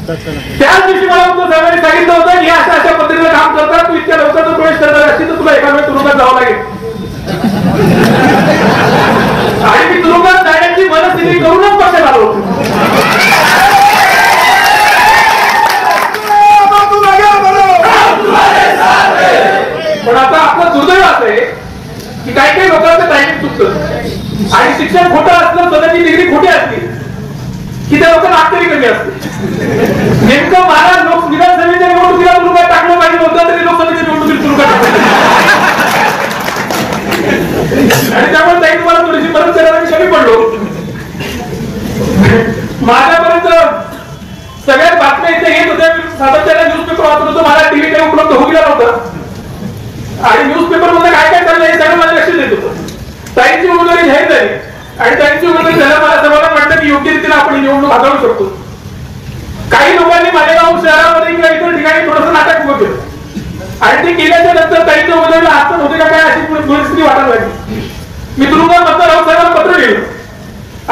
त्याच दिवशी मला उद्धव साहेबांनी सांगितलं होतं की अशा अशा पद्धतीनं काम करतात, तू इतक्या लवकर प्रवेश करणार असतील तर तुला एका वेळेस तुरुंगात जावं लागेल. आणि मी तुरुंगात जाण्याची मनस्थिती करूनच पक्षात आलो होतो. पण आता आपलं दुर्दैव असं आहे की काही काही लोकांचं टायमिंग चुकतं आणि शिक्षण खोटं असलं, स्वतःची डिग्री खोटी असली की त्या लोकांना आश्चर्य कमी असते. नेमकं मला लोक विधानसभेच्या निवडणुकीला तुरुंगात टाकलं पाहिजे होतं, तरी लोकसभेच्या निवडणुकीत तुरुंगात टाकलं. आणि त्यामुळे ताई तुम्हाला थोडीशी मदत करायला मी कमी पडलो. माझ्यापर्यंत सगळ्यात बातम्या इथे येत होत्या, सातत्याने न्यूजपेपर वाचत होतो, मला टीव्ही काही उपलब्ध होऊ गेला नव्हता आणि न्यूजपेपर मध्ये काय काय चाललंय हे सगळं माझ्या लक्षात येत होतं. ताईंची उमेदवारी जाहीर झाली आणि त्यांची उमेदवारी झाल्यावर मला समाधान वाटतं की योग्य रीतीने आपण निवडणूक हाताळू शकतो. काही लोकांनी मालेगाव शहरामध्ये किंवा इतर ठिकाणी थोडंसं नाटक उभं केलं आणि ते केल्याच्या नंतर ताईंच्या उमेदवारीला हात होते का काय अशी परिस्थिती वाटायला लागली. मी तुरुंगात मतदार साहेबांना पत्र लिहिलं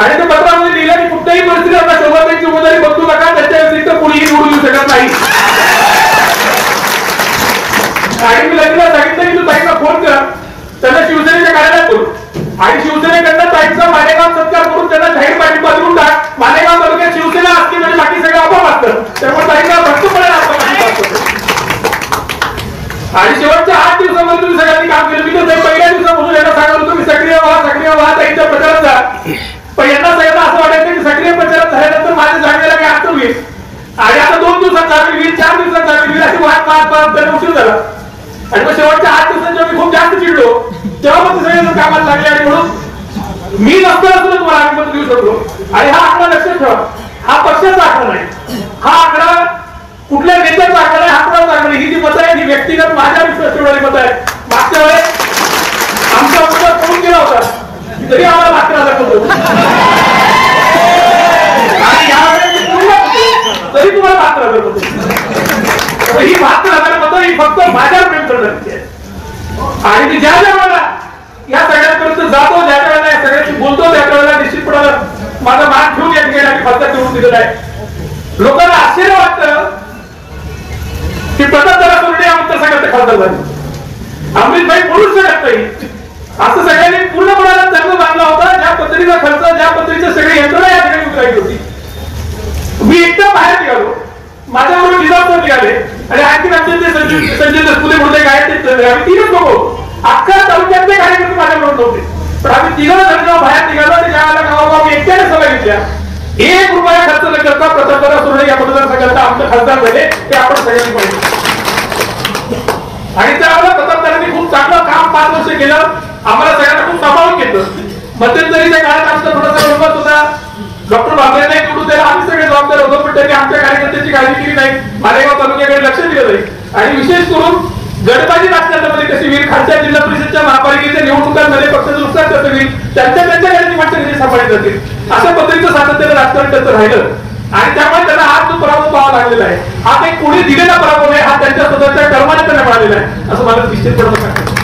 आणि त्या पत्रामध्ये लिहिलं की कुठल्याही परिस्थितीत आता शोभाताईंची उमेदवारी बदलू नका, त्याच्या व्यतिरिक्त कोणीही निवडून येऊ शकत नाही. आणि मी लगेच सांगितलं की तू ताईंना फोन कर, त्यांना शिवसेनेच्या कार्यालयात करू आणि शिवसेनेकडनं ताईंचा मालेगाव सत्कार करून त्यांना जाहीर पाठिंबा देऊन टाक. मालेगाव तालुक्यात शिवसेना असते म्हणजे बाकी सगळं आपोआप असतं, त्यामुळे ताईंना भक्तपणे आणि शेवटच्या 8 दिवसामध्ये तुम्ही सगळ्यांनी काम केलं. मी तर पहिल्या दिवसापासून यांना सांगत होतो की सक्रिय व्हा ताईंच्या प्रचारात जा. पण यांना सगळ्यांना असं वाटायचं की सक्रिय प्रचारात झाल्यानंतर माझ्या जागेला काही अर्थ होईल आणि आता 2 दिवसात जामीन होईल, 4 दिवसात जामीन होईल अशी वाट त्यांना उशीर झाला. आणि मग शेवटच्या 8 दिवसात जेव्हा मी खूप जास्त चिडलो तेव्हा मग ते सगळे कामाला लागले आणि म्हणून मी नसताना सुद्धा तुम्हाला आम्ही मत देऊ शकलो. आणि हा आकडा लक्षात ठेवा, हा पक्षाचा आकडा नाही, हा आकडा कुठल्या नेत्याचा आकडा आहे, हा कोणाचा आकडा नाही. ही जी मतं आहेत ही व्यक्तिगत माझ्या विश्वास ठेवणारी मतं आहेत. मागच्या वेळेस आमचा उमेदवार पळून गेला होता तरी आम्हाला 11,000 होतो आणि यावेळेस तरी तुम्हाला 11,000 होतो. ही 72,000 मतं ही फक्त माझ्यावर प्रेम करण्याची आहे. आणि मी ज्या ज्या वेळेला या सगळ्यांपर्यंत जातो, ज्या वेळेला या सगळ्यांशी बोलतो, त्या वेळेला निश्चितपणे माझा मान ठेवून या ठिकाणी खासदार निवडून दिलेला आहे. लोकांना आश्चर्य वाटतं की प्रतापदादा सोरडे या मतदारसंघाचे खासदार झाले, अमृतभाई बोलूच शकत नाही. असं सगळ्यांनी पूर्णपणे संघ बांधला होता, ज्या पद्धतीचा खर्च, ज्या पद्धतीचे सगळे यंत्रणा या ठिकाणी उतरायची होती. मी एकदम बाहेर निघालो, माझ्याबरोबर निजामसर निघाले आणि आणखी आमचे संजय दसपुते म्हणते काय ते आम्ही 3च लोक, अख्ख्या तालुक्यातले कार्यकर्ते माझ्याबरोबर नव्हते, पण आम्ही 3 जण बाहेर निघालो आणि ज्यावेळेला गावागाव एकट्याने सभा घेतल्या. 1 रुपया खर्च न करता प्रतापदादा सोरडे या मतदारसंघाचा आमचे खासदार झाले, ते आपण सगळ्यांनी पाहिजे. आणि त्यावेळेला प्रतापदादांनी खूप चांगलं काम 5 वर्ष केलं, आम्हाला सगळ्यांना खूप सांभाळून घेतलं. मध्यंतरीच्या काळात आमचा थोडासा विरोध होता, डॉक्टर बाबऱ्यांना निवडून द्यायला आम्ही सगळे जबाबदार होतो, पण त्यांनी आमच्या कार्यकर्त्यांची काळजी केली नाही, मालेगाव तालुक्याकडे लक्ष दिलं नाही. आणि विशेष करून गटबाजी राजकारणामध्ये कशी होईल, खालच्या जिल्हा परिषदच्या महापालिकेच्या निवडणुकांमध्ये पक्षाचं नुकसान कसं होईल, त्यांच्या घराची माणसं कशी सांभाळली जातील, अशा पद्धतीचं सातत्यानं राजकारण त्यांचं राहिलं. आणि त्यामुळे त्यांना आज जो पराभव पाहावा लागलेला आहे, हा काही कोणी दिलेला पराभव आहे, हा त्यांच्या स्वतःच्या कर्माने त्यांना मिळालेला आहे असं मला निश्चितपणे सांगतो.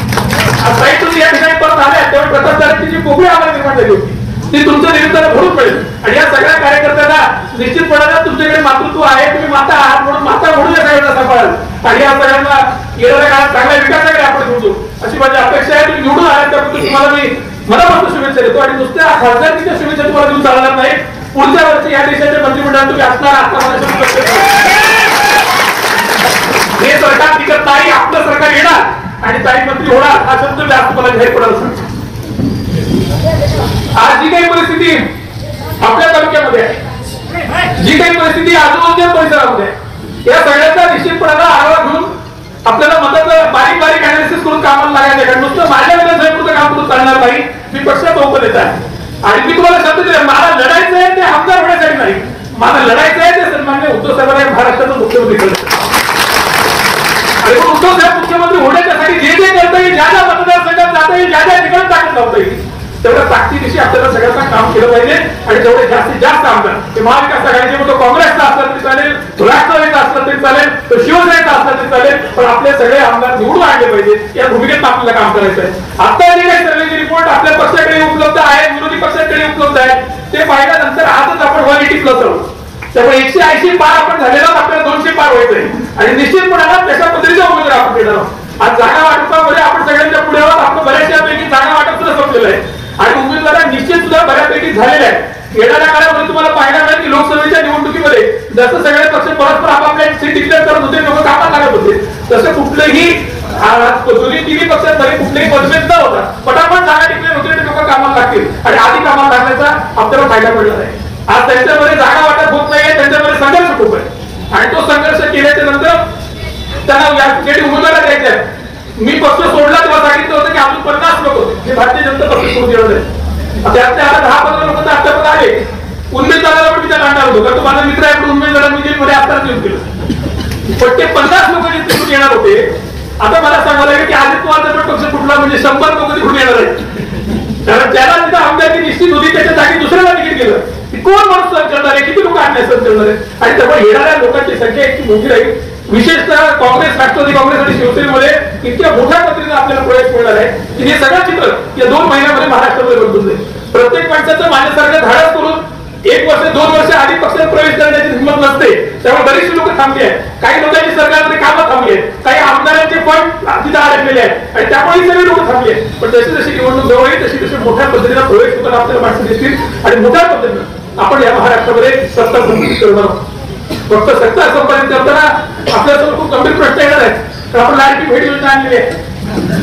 ताई तुम्ही या ठिकाणी परत आल्या तेव्हा प्रतापदादांची जी पोकळी आम्हाला निर्माण झाली होती ती तुमच्या निमित्तानं भरून मिळेल. आणि या सगळ्या कार्यकर्त्यांना निश्चितपणे तुमच्याकडे मातृत्व आहे, तुम्ही माता आहात म्हणून माता म्हणून या सगळ्यांना सांभाळाल आणि या सगळ्यांना येणाऱ्या काळात चांगल्या विकासाकडे आपण घेऊन अशी माझी अपेक्षा आहे. तुम्ही निवडून आल्यात त्याबद्दल तुम्हाला मी मनापासून शुभेच्छा देतो आणि नुसत्या खासदारकीच्या शुभेच्छा तुम्हाला देऊन चालणार नाही. पुढच्या वर्षी या देशाच्या मंत्रिमंडळात तुम्ही असणार हे सरकार टिकत नाही, आपलं सरकार येणार आणि ताई मंत्री होणार हा शब्द जास्त मला जाहीर पडायला सांगतो. आज जी काही परिस्थिती आपल्या तालुक्यामध्ये आहे, जी काही परिस्थिती आजूबाजूच्या परिसरामध्ये आहे, या सगळ्यांचा निश्चितपणाला आढावा घेऊन आपल्याला मताचं बारीक बारीक अनालिसिस करून कामाला लागायचं. कारण नुसतं माझ्या विधानसभेपुरतं काम करून चालणार नाही, मी पक्षात ओपन येत आहे आणि मी तुम्हाला शब्द दिले, मला लढायचं आहे ते आमदार होण्यासाठी नाही, मला लढायचं आहे ते सन्मान्य उद्धव साहेबांना महाराष्ट्राचा मुख्यमंत्री करण्यासाठी. आणि उद्धव साहेब मुख्यमंत्री होण्यासाठी जे जे करता येईल, ज्या ज्या मतदारसंघात जाता येईल, ज्या ज्या ठिकाणी ताकद लावता येईल तेवढ्या ताकदीनिशी आपल्याला सगळ्यांना काम केलं पाहिजे. आणि जेवढे जास्तीत जास्त आमदार ते महाविकास आघाडीचे मग तो काँग्रेसचा असला तरी चालेल, राष्ट्रवादीचा असला तरी चालेल, तो शिवसेनेचा असला तरी चालेल, पण आपले सगळे आमदार निवडून आणले पाहिजे. या भूमिकेत आपल्याला काम करायचं आहे. आता जे काही सर्वेचे रिपोर्ट आपल्या पक्षाकडे उपलब्ध आहेत, विरोधी पक्षाकडे उपलब्ध आहेत, ते पाहिल्यानंतर आजच आपण 180+ आहोत. त्यामुळे 180 पार आपण झालेला आपल्याला 200 पार व्हायचंय आणि निश्चितपणे तशा पद्धतीचा उमेदवार आपण देणार आहोत. आज जागा वाटपामध्ये आपण सगळ्यांच्या पुढे आहोत. आपलं बऱ्याचशापैकी जागा वाटप सुद्धा संपलेलं आहे आणि उमेदवार निश्चित सुद्धा बऱ्यापैकी झालेले आहे. येणाऱ्या काळामध्ये तुम्हाला पाहायला मिळेल की लोकसभेच्या निवडणुकीमध्ये जसं सगळे पक्ष परस्पर आपापल्या सीट डिक्लेअर करत होते, लोक कामाला लागत होते, तसं कुठलंही तिन्ही पक्षांमध्ये कुठलेही मतभेद न होता पटापट जागा डिक्लेअर होते आणि लोक कामाला लागतील आणि आधी कामाला लागण्याचा आपल्याला फायदा मिळणार आहे. आज त्यांच्यामध्ये जागा वाटप होत नाहीये, त्यांच्यामध्ये संघर्ष खूप आहे आणि तो संघर्ष केल्याच्या नंतर त्यांना या ठिकाणी उमेदवार द्यायचे आहे. मी पक्ष सोडला तेव्हा सांगितलं होतं की आपण 50 लोक होते जे भारतीय जनता पक्ष सोडून गेले. त्यातल्या 10-15 लोक तर आतापर्यंत आले. उमेदवाराला पण मी त्या काढणार होतो कारण तो माझा मित्र आहे, उमेदवाराला मी जेलमध्ये आत्ताच येऊन केलं. पण ते 50 लोक जे तिथून येणार होते, आता मला सांगायला लागेल की अजित पवारचा पण पक्ष कुठला म्हणजे 100 लोक तिथून येणार आहेत. कारण त्याला तिथं आमदारकी निश्चित होती, त्याच्या जागी दुसऱ्याला तिकीट गेलं. कोण माणूस सहन करणार आहे, किती लोक आणण्यास सहन करणार आहे आणि त्यामुळे येणाऱ्या लोकांची संख्या इतकी मोठी राहील. विशेषतः काँग्रेस, राष्ट्रवादी काँग्रेस आणि शिवसेनेमध्ये इतक्या मोठ्या पद्धतीने आपल्याला प्रवेश मिळणार आहे की हे सगळं चित्र या 2 महिन्यामध्ये महाराष्ट्रामध्ये बदलून जाईल. प्रत्येक माणसाचं माझ्यासारखं धाडस करून 1 वर्ष 2 वर्ष आधी पक्षात प्रवेश करण्याची हिंमत नसते. त्यामुळे बरीचशी लोक थांबली आहेत. काही लोकांची सरकारमध्ये कामं थांबली आहेत, काही आमदारांचे फंड तिथे अडकलेले आहेत आणि त्यामुळे सगळे लोक थांबले आहेत. पण जशी जशी निवडणूक जवळ येईल तशी मोठ्या पद्धतीने प्रवेश होताना आपल्याला माणसं दिसतील आणि मोठ्या पद्धतीने आपण या महाराष्ट्रामध्ये सत्ता संपादित करणार आहोत. फक्त सत्ता संपादित करताना आपल्यासमोर खूप गंभीर प्रश्न येणार आहेत. तर आपण लाडकी भेट योजना आणलेली आहे.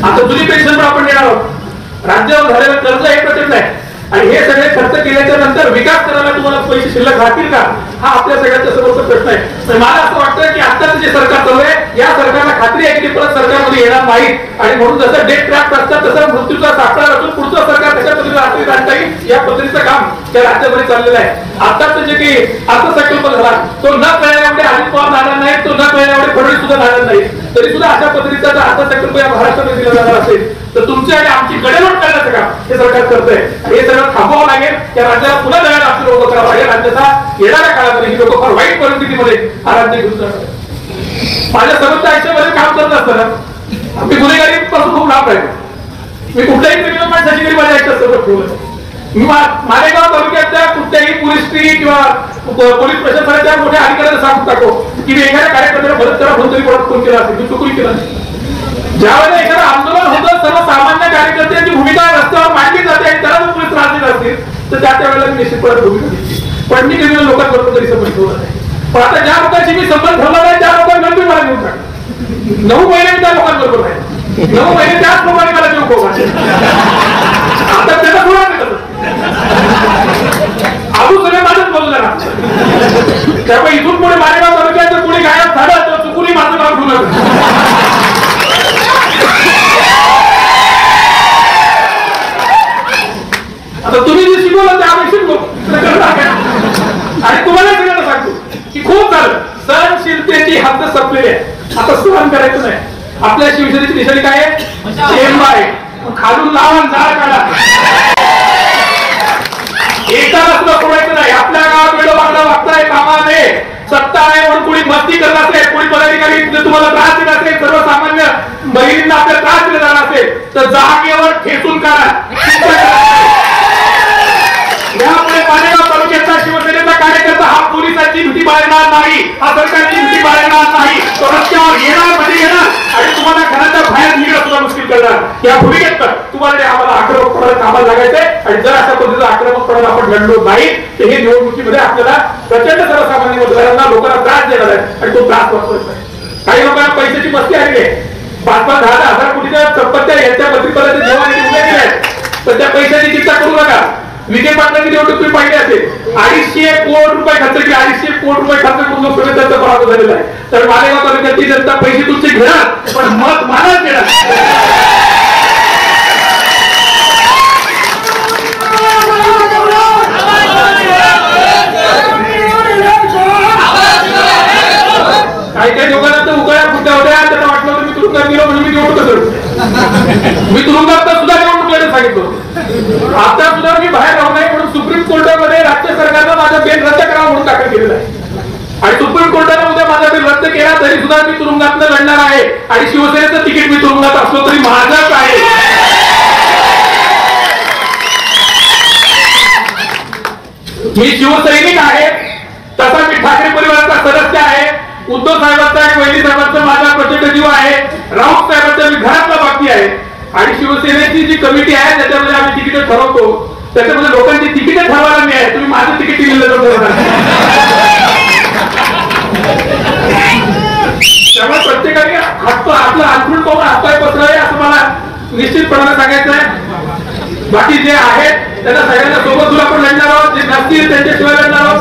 आता जुनी पेन्शन पण आपण देणार आहोत. राज्यावर झालेलं कर्ज हे प्रचंड आहे आणि हे सगळे खर्च केल्याच्या नंतर विकास करायला तुम्हाला पैसे शिल्लक राहतील का, हा आपल्या सगळ्यांच्या समोरचा प्रश्न आहे. मला असं वाटतं की आताच जे सरकार चालू आहे या सरकारला खात्री आहे की ते परत सरकारमध्ये येणार नाही आणि म्हणून जसं डेट ड्राफ्ट असतात तसं मृत्यूचा सापळा असून पुढचं सरकार कशा पद्धतीने रात्री आणता येईल या पद्धतीचं काम त्या राज्यामध्ये चाललेलं आहे. आताच जे की अर्थसंकल्प झाला तो न कळल्यामुळे अजित पवार नाराज नाही, तो न कळल्यामुळे फडणवीस सुद्धा नाराज नाही. तरी सुद्धा अशा पद्धतीचा जर अर्थसंकल्प या महाराष्ट्रामध्ये दिला जाणार असेल तर तुमची आणि आमची गडेलोट करण्याचं काम हे सरकार करतंय. हे सगळं थांबवावं लागेल. त्या राज्याला पुन्हा नव्यानं आपलं उभं करावं लागेल. राज्याचा येणाऱ्या काळामध्ये ही लोक फार वाईट परिस्थितीमध्ये हा राज्य घेऊन जाणार. माझ्या सर्वच्या आयुष्यामध्ये काम करत असताना मी गुन्हेगारी पासून खूप लांब राहिलो. मी कुठल्याही क्रिमिनल माणसाची घरी माझ्या आयुष्यात सगळं ठेवलं. मी मालेगाव तालुक्यातल्या कुठल्याही पोलीस किंवा पोलीस प्रशासनाच्या मोठ्या अधिकाऱ्याला सांगून टाको की मी एखाद्या कार्यकर्त्याला मदत करा म्हणून तरी परत फोन केला असेल, मी चुकून केला नाही. ज्यावेळेला एखादं आंदोलन होतं सर्वसामान्य कार्यकर्त्यांची भूमिका रस्त्यावर मांडली जाते आणि त्याला जर पोलीस त्रास देत असतील तर त्या वेळेला मी निश्चितपणे भूमिका घेतली. पण मी क्रिमिनल लोकांबरोबर तरी संबंध ठेवला नाही. पण आता ज्या लोकांशी मी संबंध ठेवला नाही त्या लोकांना मी मला घेऊन टाकलं. 9 महिने मी त्या लोकांबरोबर आहे. 9 महिने त्याच लोकांनी मला जीव खोवा. आता त्याला थोडा अजून सगळे माझंच बोललं ना. त्यामुळे इथून पुढे मालेगाव तालुक्यात जर कोणी गायब झालं तर चुकूनही माझं नाव घेऊ नका. आता तुम्ही जे शिकवलं ते आम्ही शिकलो आणि तुम्हाला सगळ्यांना सांगतो की खूप झालं. सहनशीलतेची हद्द संपलेली आहे. आता सहन करायचं नाही. आपल्या शिवसेनेची निशाणी काय आहे? खालून लावा झाड काढा. एकाला सुद्धा सोडायचं नाही. आपल्या गावात वेळ वागणं वागताय कामा नये. सत्ता आहे म्हणून कोणी मस्ती करत असेल, कोणी पदाधिकारी तुम्हाला त्रास देत असेल, सर्वसामान्य महिलांना आपल्याला त्रास दिला जाणार असेल तर जागेवर ठेचून काढा. यामुळे मालेगाव तालुक्याचा शिवसेनेचा कार्यकर्ता हा पोलिसांची भीती बाळगणार नाही, हा सरकारची भीती बाळगणार नाही. तो रस्त्यावर येणार म्हणजे येणार आणि तुम्हाला घराच्या बाहेर निघणं सुद्धा मुश्किल करणार. या भूमिकेत तुम्हाला आम्हाला आक्रमकपणाला कामाला लागायचंय आणि जर अशा पद्धतीचा आक्रमकपणाला आपण लढलो नाही तर हे निवडणुकीमध्ये आपल्याला प्रचंड सर्वसामान्य मतदारांना लोकांना त्रास देणार आहे आणि तो त्रास वाचवायचा आहे. काही लोकांना पैशाची मस्ती आलेली आहे. 5-10 हजार कोटीच्या संपत्त्या यांच्या मंत्रिपदाचे जेव्हा उभे केले आहेत तर त्या पैशाची चिंता करू नका. विखे पाटलांची निवडणूक तुम्ही पाहिली असेल. 250 कोटी रुपये खर्च केले. 250 कोटी रुपये खर्च करून लोकसभेत त्यांचा पराभव झालेला आहे. तर मालेगाव तालुक्याची जनता पैसे तुमचे घेणार पण मत मलाच देणार. काही लोकांना तर उकळ्या फुटल्या होत्या. त्यांना वाटलं होतं मी तुरुंगात गेलो म्हणजे मी निवडणूक करू. मी तुरुंगात सुद्धा निवडणूक लढत सांगितलं. आता सुद्धा मी बाहेर राहू नये म्हणून सुप्रीम कोर्टामध्ये राज्य सरकारनं माझा बेल रद्द करावा म्हणून दाखल केलेला आहे आणि सुप्रीम कोर्टाने उद्या माझा बेल रद्द केला तरी सुद्धा मी तुरुंगात लढणार आहे आणि शिवसेनेचं तिकीट मी तुरुंगात असलो तरी माझंच आहे. मी शिवसैनिक आहे तसा मी उद्धव साहेबांचा आणि वैली साहेबांचा माझा प्रचंड जीव आहे, राऊत साहेबांचा मी घरातला बाकी आहे, आणि शिवसेनेची जी कमिटी आहे त्याच्यामध्ये आम्ही तिकीट ठरवतो, त्याच्यामध्ये लोकांची तिकीट ठरवायला मी आहे, तुम्ही माझं तिकीट दिलेलं त्यामुळे प्रत्येकाने आपलं अंथरूण पाहून हातपाय पसरावे असं मला निश्चितपणाने सांगायचं आहे. बाकी जे आहेत त्यांना सगळ्यांना सोबत तुला पण लढणार आहोत, जे नसतील त्यांच्याशिवाय लढणार आहोत.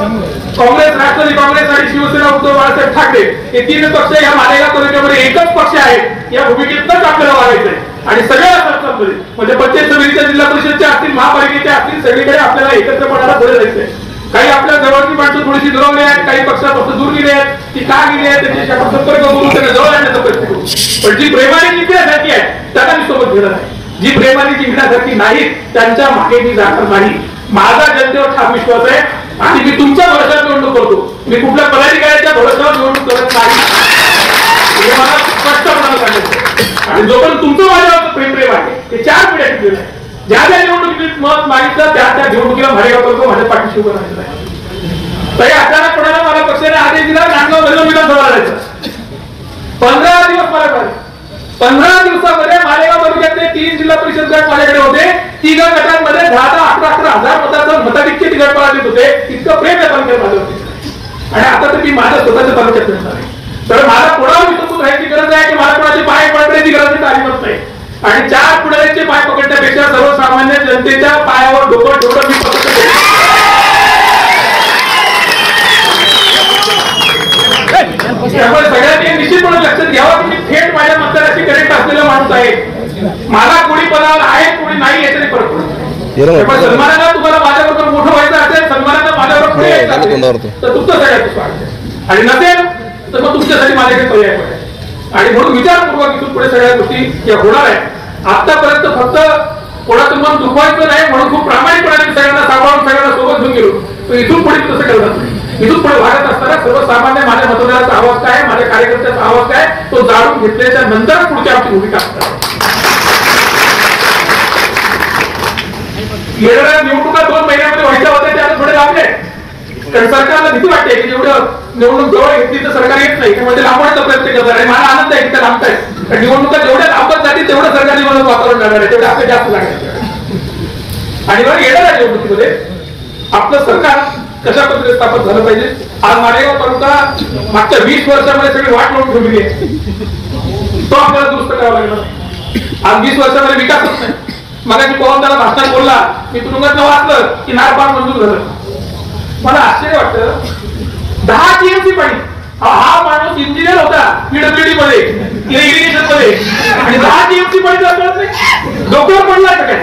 काँग्रेस, राष्ट्रवादी काँग्रेस आणि शिवसेना उद्धव बाळासाहेब ठाकरे हे तीन पक्ष या मालेगाव तालुक्यामध्ये एकच पक्ष आहे, या भूमिकेतच आपल्याला वागायचंय आणि सगळ्या संस्थांमध्ये म्हणजे पंचायत समितीच्या, जिल्हा परिषदच्या असतील, महापालिकेच्या असतील, सगळीकडे आपल्याला एकत्रपणाला पुढे जायचंय. काही आपल्या जवळची माणसं थोडीशी दुरावली आहेत, काही पक्षापासून दूर गेले आहेत, ती का गेली आहे त्याच्याशी आपण संपर्क करून त्यांना जवळ आणण्याचा प्रयत्न करू. पण जी प्रेमाने जिंकण्यासाठी आहे त्यांना मी सोबत घेणार आहे, जी प्रेमाने जिंकण्यासाठी नाही त्यांच्या मागे मी जाणार नाही. माझा जनतेवर ठाम विश्वास आहे आणि मी तुमच्या भरोशावर निवडणूक करतो, मी कुठल्या पदाधिकाऱ्याच्या भरोशावर निवडणूक करत नाही, हे मला स्पष्टपणे सांगायचं. आणि जोपर्यंत तुमचं माझ्यावर प्रेम आहे ते 4 पिढ्या टिकलेलं आहे. ज्या ज्या निवडणुकीत मत मागितलं त्या त्या निवडणुकीला मालेगाव तालुका माझ्या पाठीशी उभं राहिलेलं आहे. तरी अचानकपणे मला पक्षाने आदेश दिला नांदगाव मध्ये विधानसभा लढायचं. 15 दिवस मला मिळाले. 15 दिवसामध्ये मालेगाव तालुक्यातले 3 जिल्हा परिषद गट माझ्याकडे होते. 3 गटांमध्ये 10-11 हजार मताचं मताधिक्य गट पराजित होते. इतकं प्रेम आहे तालुक्यात माझ्यावरती. आणि आता तर मी माझ्या स्वतःच्या तालुक्यात येणार आहे. तर मला कोणावर विसरून राहायची गरज आहे की मला कोणाचे पाय पडण्याची गरज अजिबात नाही. आणि 4 पुढाऱ्यांचे पाय पकडण्यापेक्षा सर्वसामान्य जनतेच्या पायावर डोकं ठेवणं मी पकडतो. त्यामुळे सगळ्यांनी निश्चितपणे लक्षात घ्यावं की मी थेट माझ्या मतदाराशी कनेक्ट असलेला माणूस आहे. मला कोणी पदावर आहे कोणी नाही याच्याने फरक पडतो. सन्मानानं तुम्हाला माझ्याबरोबर मोठं व्हायचं असेल, सन्मानानं माझ्याबरोबर पुढे यायचं असेल तर तुमचं सगळ्यात स्वागत आहे. आणि नसेल तर मग तुमच्यासाठी माझ्याकडे पर्याय पडेल. आणि म्हणून विचारपूर्वक इथून पुढे सगळ्या गोष्टी या होणार आहेत. आतापर्यंत फक्त कोणाचं मन दुखवायचं नाही म्हणून खूप प्रामाणिकपणे सगळ्यांना सांभाळून सगळ्यांना सोबत घेऊन गेलो. तर इथून पुढे तसं करणार नाही. इथून पुढे वाढत असताना सर्वसामान्य माझ्या मतदाराचा आवाज काय, माझ्या कार्यकर्त्याचा आवाज काय तो जाणून घेतल्याच्या नंतर पुढची आमची भूमिका असणार. येणाऱ्या निवडणुका 2 महिन्यामध्ये व्हायच्या होत्या त्या थोडे लांबले. कारण सरकारला भीती वाटते की जेवढं निवडणूक जवळ घेतली तर सरकार येत नाही, म्हणजे लांबवण्याचा प्रयत्न करतात. आणि मला आनंद आहे की त्या लांबत आहेत. कारण निवडणुका जेवढ्या लांबत जातील तेवढं सरकारी निवडणूक वातावरण लागणार आहे, तेवढे आपले जास्त लागणार. आणि बरं येणाऱ्या निवडणुकीमध्ये आपलं सरकार कशा पद्धतीने स्थापन झालं पाहिजे. आज मालेगाव तालुका मागच्या 20 वर्षामध्ये सगळी वाट लावून ठेवली आहे, तो आपल्याला दुरुस्त करावा लागला. आज 20 वर्षामध्ये विकासच नाही. मगाशी पवन त्याला भाषणात बोलला मी तुरुंगात वाचलं की नारपार मंजूर झालं. मला आश्चर्य वाटतं 10 टीएमसी पाणी. हा माणूस इंजिनियर होता पीडब्ल्यूडी मध्ये इरिगेशन मध्ये आणि 10 टीएमसी पाणी कळत नाही. डोक्यावर पडला काय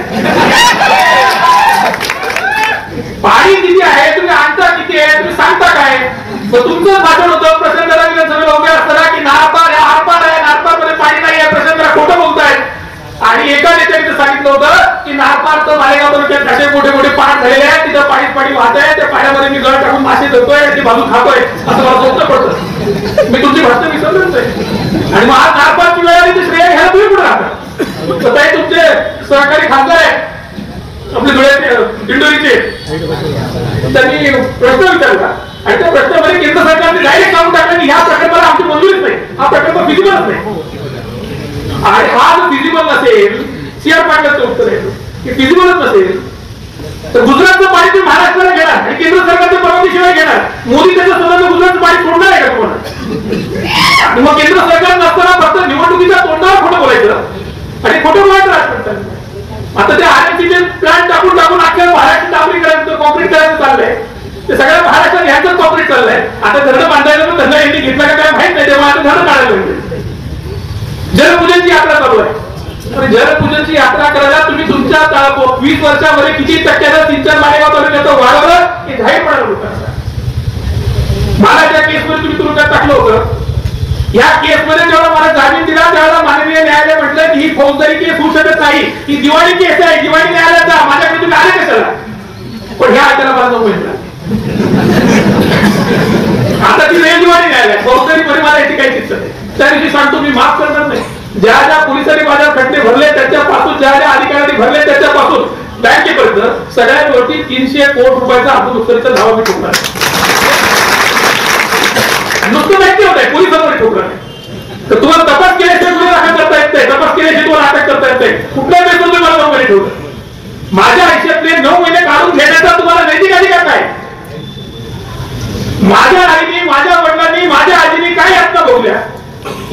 पाणी किती आहे तुम्ही आणता किती आहे तुम्ही सांगता काय. तुमचं भाषण होतं प्रचंडला विधानसभेला उभे असताना की नारपार आहे आरपार आहे, नारपार मध्ये पाणी नाही आहे, प्रचंडला खोटं बोलतायत. आणि एका नेत्याने सांगितलं होतं की नारपारचं मालेगाव तालुक्यात कसे मोठे मोठे पाठ झालेले आहेत, तिथं पाणी वाहत आहे, त्या पाण्यामध्ये मी गळ टाकून मासे धरतोय आणि ती बाजू खातोय असं मला सोपं पडतं. मी तुमची भाषण विसरलोच आहे. आणि मग आज नारपारची वेळ आली ती श्रेय घ्यायला तुम्ही कुठे राहता. स्वतः तुमचे सहकारी खासदार आहेत आपले धुळ्याचे दिंडोरीचे, त्यांनी प्रश्न विचारला आणि त्या प्रश्नामध्ये केंद्र सरकारने डायरेक्ट सांगून टाकलं की ह्या प्रकल्पाला आमची मंजुरीच नाही, हा प्रकल्प फिजिबलच नाही. आणि हा जर फिजिबल नसेल, सीआर पाटलाचं उत्तर आहे की फिजिबलच नसेल तर गुजरातचं पाणी तुम्ही महाराष्ट्राला घेणार आणि केंद्र सरकारच्या परवानगीशिवाय घेणार. मोदी त्याच्या स्वतःचं गुजरातचं पाणी सोडणार आहे का तुम्हाला. आणि मग केंद्र सरकार नसताना फक्त निवडणुकीच्या तोंडावर खोटं बोलायचं आणि खोटं बोलायचं राजकारण. आता ते आरएनसीचे प्लांट टाकून अख्ख्या महाराष्ट्र डांबरी करायचं कॉन्क्रीट करायचं चाललंय. ते सगळ्या महाराष्ट्रात ह्याच कॉन्क्रीट चाललंय. आता धरणं बांधायला पण धरणं यांनी घेतलं का काय माहित नाही, तेव्हा आता धरणं काढायला लागले. जलपूजनची यात्रा चालू आहे. जलपूजनची यात्रा करायला तुम्ही तुमच्या 20 वर्षामध्ये किती टक्क्यानं सिंचन मालेगाव तालुक्याचं वाढवलं हे जाहीरपणे लोकांना. मला त्या केसमध्ये तुम्ही तुरुंगात टाकलं होतं. या केसमध्ये जेव्हा मला जामीन दिला त्यावेळेला माननीय न्यायालय म्हटलं की ही फौजदारी केस होऊ शकत नाही, ही दिवाळी केस आहे, दिवाळी न्यायालयाचा माझ्याकडे तुम्ही आले कशाला. पण ह्या त्याला मला नको म्हटलं. आता ती नाही दिवाळी न्यायालय फौजदारी मध्ये मला याची काही चिंता नाही. त्या दिवशी सांगतो मी माफ करणार नाही. ज्या ज्या पोलिसांनी माझ्या खटले भरले त्याच्यापासून, ज्या ज्या अधिकाऱ्यांनी भरले त्याच्यापासून बँकेपर्यंत सगळ्यांवरती 300 कोटी रुपयाचा अर्थनुकसानीचा दावा मी ठोकणार. नुसतं व्यक्ती होत आहे, पोलिसांवर ठोकलं नाही. तर तुम्हाला तपास केल्याशिवाय गुन्हे दाखल करता येत नाही, तपास केल्याशिवाय तुम्हाला अटक करता येत नाही. कुठल्या बेसवर तुम्ही मला 9 महिने ठेवलं? माझ्या आयुष्यातले 9 महिने काढून घेण्याचा तुम्हाला नैतिक अधिकार काय? माझ्या आईने, माझ्या वडिलांनी, माझ्या आजीने काय यातना भोगल्या,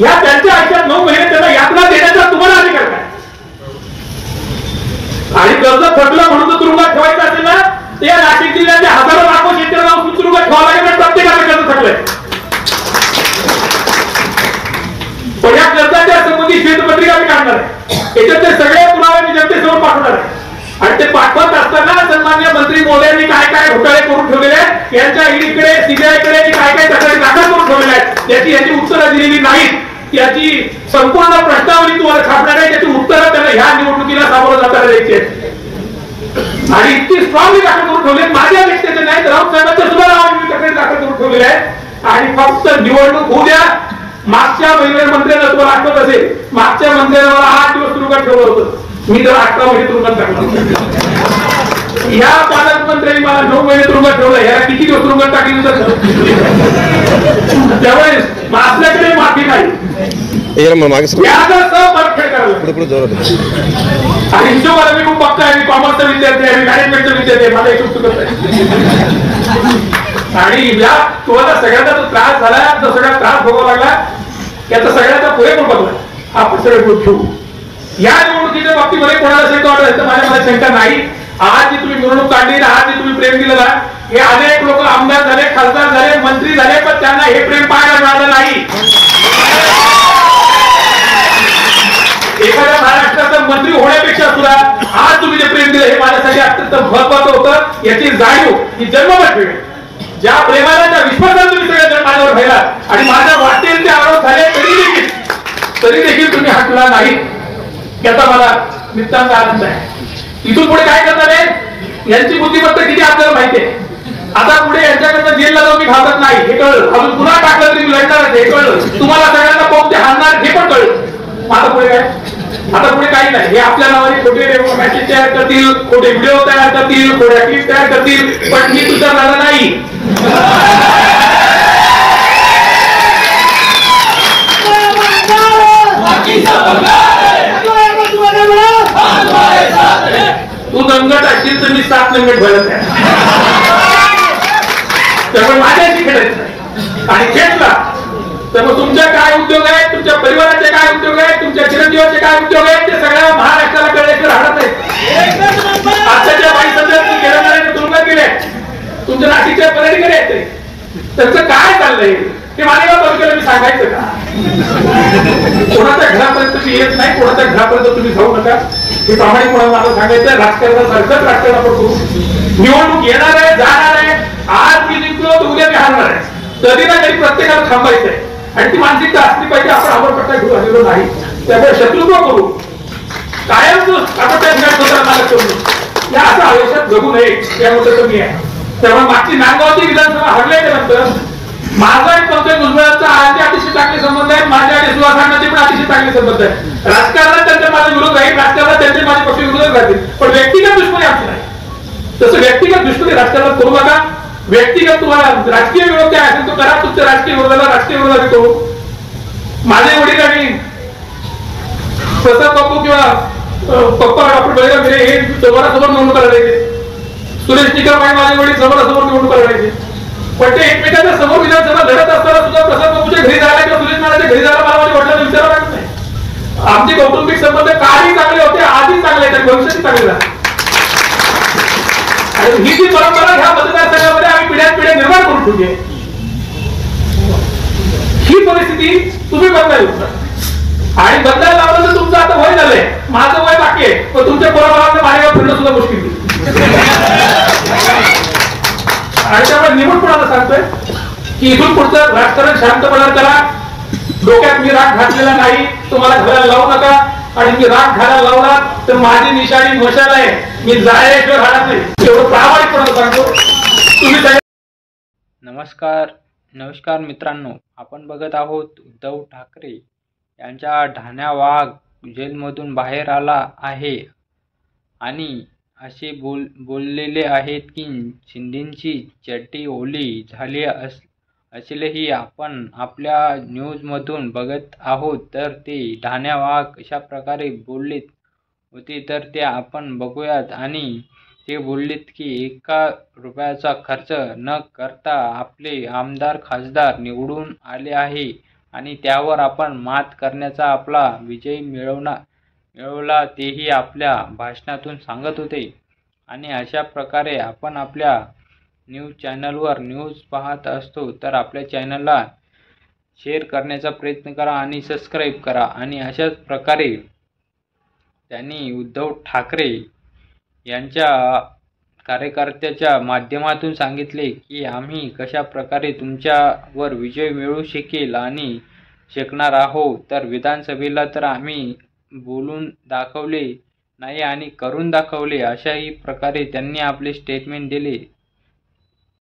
या त्यांच्या आयुष्यात 9 महिने त्यांना यातना देण्याचा तुम्हाला अधिकार काय? आणि कर्ज थकलं म्हणून जर तुरुंगात ठेवायचं असेल ना, तर या नाशिक जिल्ह्याच्या हजारो लाखो शेतकऱ्यांना तुरुंगात ठेवावं लागेल. प्रत्येकाचं कर्ज थकलंय. पण या कर्जाच्या संबंधी श्वेतपत्रिका मी काढणार आहे. याच्यातले सगळे पुरावे मी जनतेसमोर पाठवणार आहे. आणि ते पाठवत असताना सन्मान्य मंत्री महोदयांनी काय काय घोटाळे करून ठेवलेले आहेत, यांच्या ईडीकडे, सीबीआयकडे काय काय तक्रारी दाखल करून ठेवलेल्या आहेत, याची उत्तरं दिलेली नाहीत. याची संपूर्ण प्रश्नावली तुम्हाला छापणार आहे, त्याची उत्तरं त्यांना ह्या निवडणुकीला सामोरं जाताना द्यायची आहेत. आणि इतकी स्ट्रॉंगली दाखल करून ठेवले, माझ्या व्यक्तीचे नाहीत, राऊत साहेबांच्या सुद्धा नावाने तक्रारी दाखल करून ठेवलेल्या आहेत. आणि फक्त निवडणूक होऊ द्या. मागच्या मंत्र्यांना तुम्हाला आठवत असेल, मागच्या मंत्र्यांना मला 8 दिवस तुरुंगात ठेवलं होतं. मी जर 18 महिने तुरुंगात टाकलं. या पालकमंत्र्यांनी मला 9 महिने तुरुंगात ठेवलं. याला किती दिवस तुरुंगात टाकली तर त्यावेळेस आपल्याकडे माफी नाही. आणि हिशोबाला मी खूप पक्का आहे. मी कॉमर्सचा विद्यार्थी आहे, मी मॅनेजमेंटचा विद्यार्थी आहे. मला एक चुकत आहे. आणि या तुम्हाला सगळ्याचा जो त्रास झाला, जो सगळा त्रास भोगावा लागला, याचा सगळ्याचा पुरेपूर बदला आपण सगळे घेऊ. या निवडणुकीच्या बाबतीमध्ये कोणाला शंका वाटत माझ्या मला शंका नाही. आज जी तुम्ही मिरवणूक काढली ना, आज जे तुम्ही प्रेम दिलं ना, हे अनेक लोक आमदार झाले, खासदार झाले, मंत्री झाले, पण त्यांना हे प्रेम पाहायला मिळालं नाही. एखाद्या महाराष्ट्राचा मंत्री होण्यापेक्षा सुद्धा आज तुम्ही जे प्रेम दिलं हे माझ्यासाठी अत्यंत महत्वाचं होतं. याची जाणीव ही जन्मभर ठेवेल. ज्या प्रेमाला, त्या विश्वासाला तुम्ही सगळे जण माझ्यावर राहिला आणि माझ्या वाटेल ते आरोप झाले तरी देखील तुम्ही हटला नाही, याचा मला नितांत आनंद आहे. इथून पुढे काय करणार आहे, यांची बुद्धिमत्ता किती आपल्याला माहिती आहे. आता पुढे यांच्याकडनं जेलला जाऊन मी घाबरत नाही हे कळलं. अजून पुन्हा टाकलं तरी मी लढणार हे कळलं. तुम्हाला सगळ्यांना पाहून ते हाणणार हे पण कळलं. आता पुढे काय, आता पुढे काही नाही. हे आपल्या नावाने खोटे मॅसेज तयार करतील, खोटे व्हिडिओ तयार करतील, खोट्या क्लिप तयार करतील, पण मी तुझा झाला नाही. तू दंगट असशील तर मी 7 दंगट भरत आहे. त्यामुळे माझ्याशी खेळायचं नाही. आणि खेळला तर मग तुमच्या काय उद्योग आहेत, तुमच्या परिवाराचे काय उद्योग आहेत, तुमच्या चिरंजीवाचे काय उद्योग आहेत, ते सगळ्या महाराष्ट्राला कळल्याशिवाय राहत नाही. आताच्या बाई सध्या गेल्या तुरुंगात गेले, तुमच्या नाशिकच्या पदाधिकारी आहेत, त्यांचं काय चाललंय ते मालेगाव तालुक्याला मी सांगायचं का? कोणाच्या घरापर्यंत तुम्ही येत नाही, कोणाच्या घरापर्यंत तुम्ही जाऊ नका, हे प्रामाणिकपणे मला सांगायचं. राजकारणासारखंच राजकारण आपण करू. निवडणूक येणार आहे, जाणार आहे. आज मी जिंकलो तर उद्या मी हारणार आहे. कधी ना कधी प्रत्येकाला थांबायचं आहे. आणि ती मानसिकता असली पाहिजे. आपण आवडपट्टा घेऊ आलेलो नाही, त्यामुळे शत्रुत्व करू कायम आपण त्या करू या असं आयुष्यात जगू नये, त्यामुळे कमी आहे. त्यामुळे मागची नांदगावची विधानसभा हरल्याच्या नंतर माझा आणि पंकज भुजबळांचा आज अतिशय चांगले संबंध आहेत. माझ्या आणि सुहास अण्णांचे पण अतिशय चांगले संबंध आहेत. राजकारणात त्यांचा माझा विरोध राहील, राजकारणात त्यांचे माझे पक्ष विरोध राहतील, पण व्यक्तिगत दुश्मनी आमची नाही. तसं व्यक्तिगत दुश्मनी राजकारणात करू नका. व्यक्तिगत तुम्हाला राजकीय विरोध काय असेल तो करा. तुमच्या राजकीय विरोधाला राजकीय विरोधाने करू. माझे वडील आणि प्रसाद बापू किंवा पप्पा डॉक्टर बळीराम भिडे हे समोरासमोर निवडणूक लढायचे. सुरेश निकम माझे वडील समोरासमोर निवडणूक लढायचे. पण ते एकमेकांच्या समोर विधानसभा लढत असताना सुद्धा प्रसाद बापूच्या घरी जायला किंवा सुरेश महाराजच्या घरी जायला मला माझ्या वडिलांना विचारावं लागत नाही. आमचे कौटुंबिक संबंध काही चांगले होते, आधीच चांगले आहेत, भविष्यात चांगले झाले. आणि ही जी परंपरा ह्या मतदारसंघामध्ये आम्ही पिढ्यान निर्माण करून ठेवली आहे. ही परिस्थिती तुम्ही बदलायला आणि बदलायला लावलं तर तुमचं आता वय झालंय, माझं वय बाकी आहे, पण तुमच्या पोराबाळांना मारेगाव फिरणं सुद्धा मुश्किल. आणि त्यामुळे निवडणुकाला सांगतोय की इथून पुढचं राजकारण शांतपणे करा. डोक्यात मी राग घातलेला नाही, तुम्हाला घालायला लावू नका. आणि मी राग घालायला लावला तर माझी निशाणी मशाल आहे, मी जायशिवाय राहणार नाही, एवढं प्रामाणिकपणे सांगतो. तुम्ही नमस्कार मित्रांनो, आपण बघत आहोत उद्धव ठाकरे यांच्या ढाण्या वाघ जेलमधून बाहेर आला आहे आणि असे बोललेले आहेत की शिंदेची चड्डी ओली झाली असलेही आपण आपल्या न्यूजमधून बघत आहोत. तर ते ठाण्या वाघ कशा प्रकारे बोललेत होते तर ते आपण बघूयात. आणि ते बोललेत की 1 रुपयाचा खर्च न करता आपले आमदार खासदार निवडून आले आहे आणि त्यावर आपण मात करण्याचा आपला विजय मिळवला तेही आपल्या भाषणातून सांगत होते. आणि अशा प्रकारे आपण आपल्या न्यूज चॅनलवर न्यूज पाहत असतो. तर आपल्या चॅनलला शेअर करण्याचा प्रयत्न करा आणि सबस्क्राईब करा. आणि अशाच प्रकारे त्यांनी उद्धव ठाकरे यांच्या कार्यकर्त्याच्या माध्यमातून सांगितले की आम्ही कशा प्रकारे तुमच्यावर विजय मिळवू शकणार आहोत. तर विधानसभेला तर आम्ही बोलून दाखवले नाही आणि करून दाखवले, अशाही प्रकारे त्यांनी आपले स्टेटमेंट दिले.